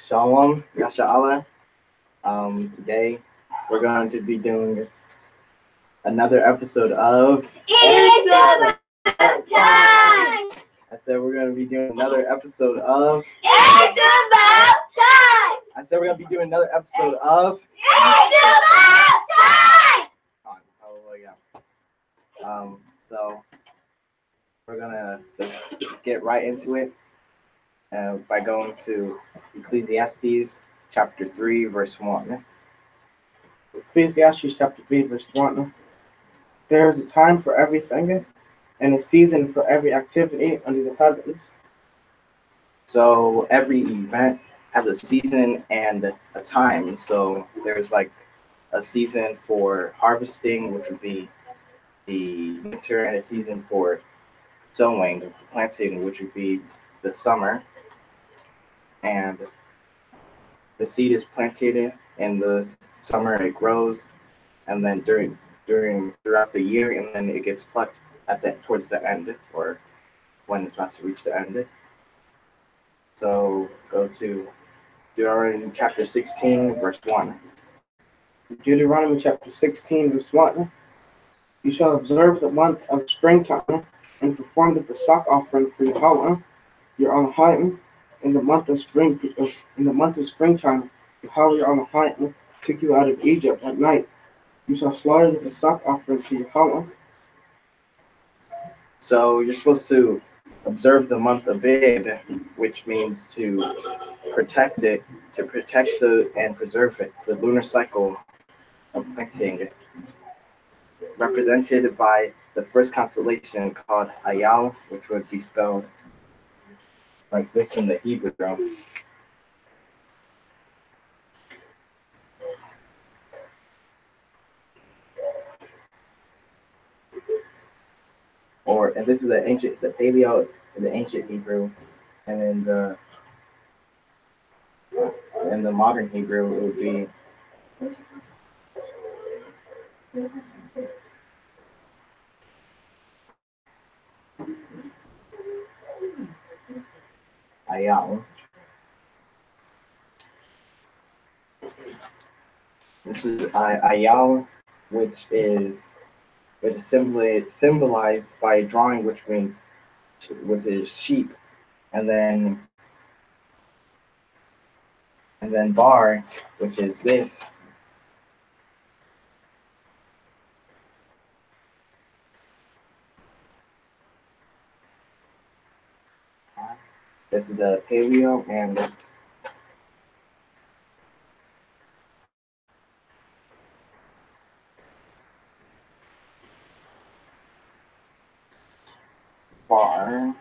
Shalom, Yasha'Allah. Today we're going to be doing another episode of It's About Time! I said we're going to be doing another episode of It's About Time! I said we're going to be doing another episode of It's About Time! Hallelujah. So we're going to get right into it by going to Ecclesiastes chapter 3, verse 1. Ecclesiastes chapter 3, verse 1. There is a time for everything and a season for every activity under the heavens. So every event has a season and a time. So there's like a season for harvesting, which would be the winter, and a season for sowing, planting, which would be the summer. And the seed is planted in the summer, it grows, and then throughout the year, and then it gets plucked towards the end, or when it's about to reach the end. So go to Deuteronomy chapter 16, verse 1. Deuteronomy chapter 16, verse 1. You shall observe the month of springtime and perform the Pesach offering for Yahweh, your Elohim, in the month of springtime. Yahweh your Elohim took you out of Egypt at night. You shall slaughter the Pesach offering to Yahweh. So you're supposed to observe the month of Abib, which means to protect it, and preserve it, the lunar cycle of planting, represented by the first constellation called Ayal, which would be spelled like this in the Hebrew. And this is the Paleo in the ancient Hebrew, and in the modern Hebrew it would be Ayal. This is Ayal, which is symbolized by a drawing, which is sheep, and then bar, which is this. This is the paleo, and bar,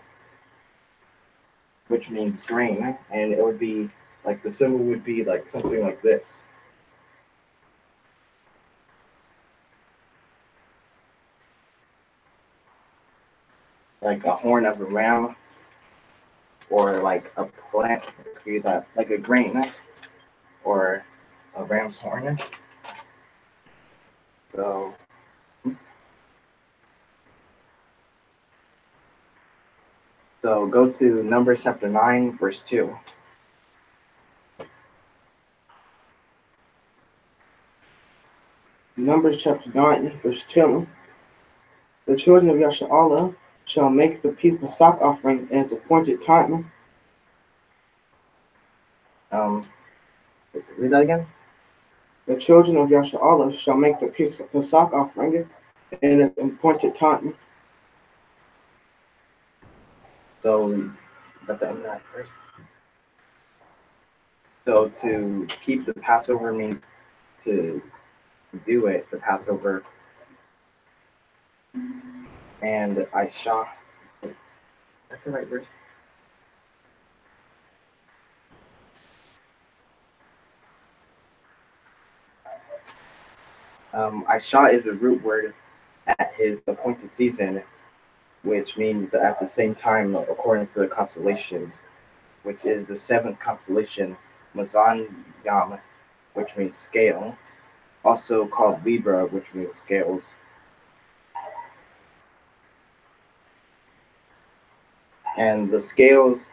which means grain, and it would be like the symbol would be like something like this. Like a horn of a ram, or like a plant, like a grain, or a ram's horn. So go to Numbers chapter 9, verse 2. Numbers chapter 9, verse 2. The children of Yasha'Allah shall make the Pesach offering in its appointed time. Read that again. The children of Yasha'Allah shall make the Pesach offering in its appointed time. So, at the end of that verse. So to keep the Passover means to do it, the Passover. And Aisha. That's the right verse. Aisha is a root word at his appointed season, which means that at the same time, according to the constellations, which is the seventh constellation, Mazan Yam, which means scale, also called Libra, which means scales. And the scales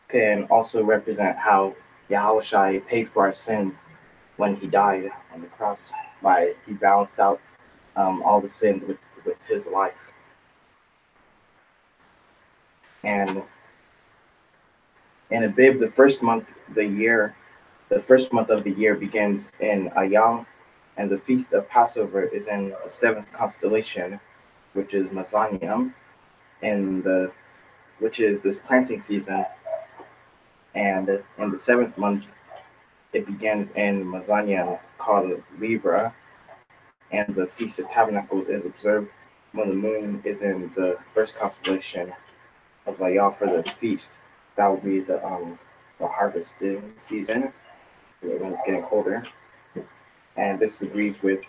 can also represent how Yahushua paid for our sins when he died on the cross. He balanced out all the sins with his life. And in Abib, the first month of the year begins in Ayam, and the feast of Passover is in the seventh constellation, which is Mazanium, which is this planting season. And in the seventh month, it begins in Mazanium called Libra, and the Feast of Tabernacles is observed when the moon is in the first constellation of Ayam for the feast. That will be the harvesting season when it's getting colder. And this agrees with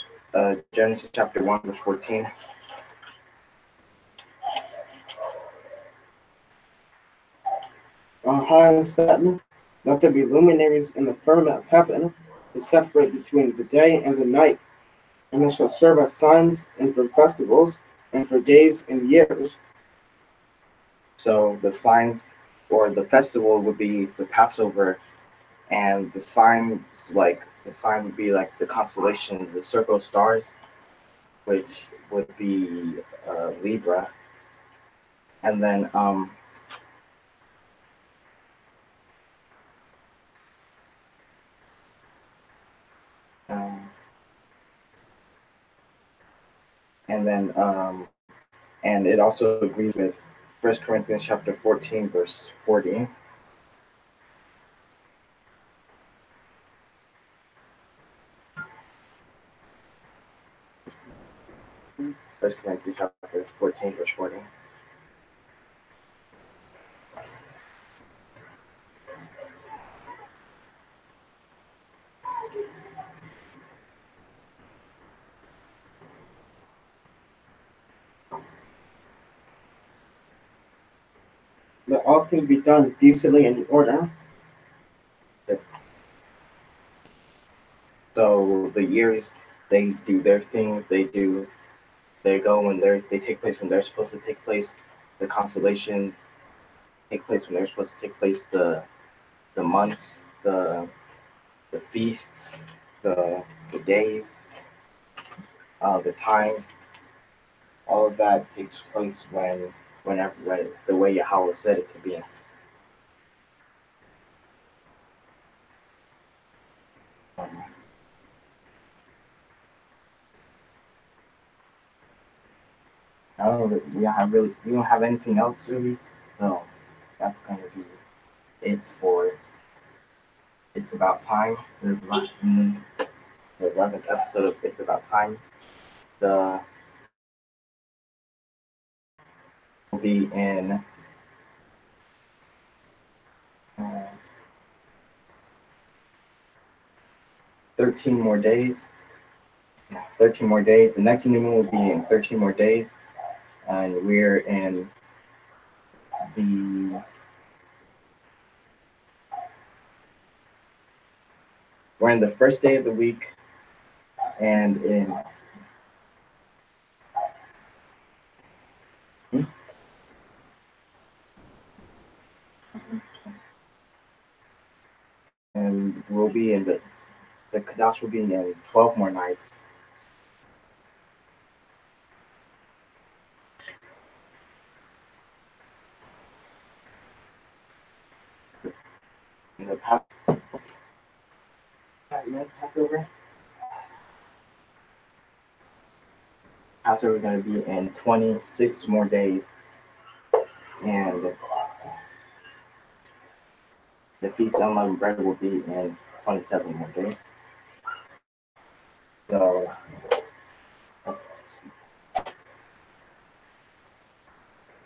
Genesis chapter 1, verse 14. On high and Saturn, let there be luminaries in the firmament of heaven to separate between the day and the night, and they shall serve as signs and for festivals and for days and years. So the signs or the festival would be the Passover, and the sign would be like the constellations, the circle of stars, which would be Libra, and then and it also agrees with 1 Corinthians chapter 14, verse 40. First Corinthians chapter 14, verse 40. Let all things be done decently and in order. So the years, they do their thing. They go when they take place when they're supposed to take place. The constellations take place when they're supposed to take place. The months, the feasts, the days, the times, all of that takes place whenever the way Yahweh said it to be. I don't know. We don't have anything else really. So that's going to be it for It's About Time. The 11th episode of It's About Time. The will be in 13 more days. 13 more days. The next new moon will be in 13 more days, and we're in the first day of the week, and we'll be in the Kadash will be in 12 more nights. In the Passover. Passover is going to be in 26 more days, and the Feast of Unleavened Bread will be in 27 more days. So,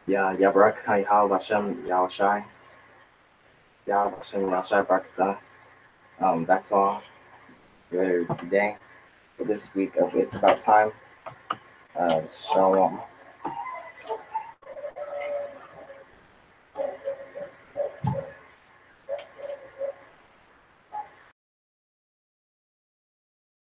Barak Yahal Hashem Yahushai. Yahal Hashem Yahushai Barakatah. That's all for today. For this week of It's About Time. Shalom.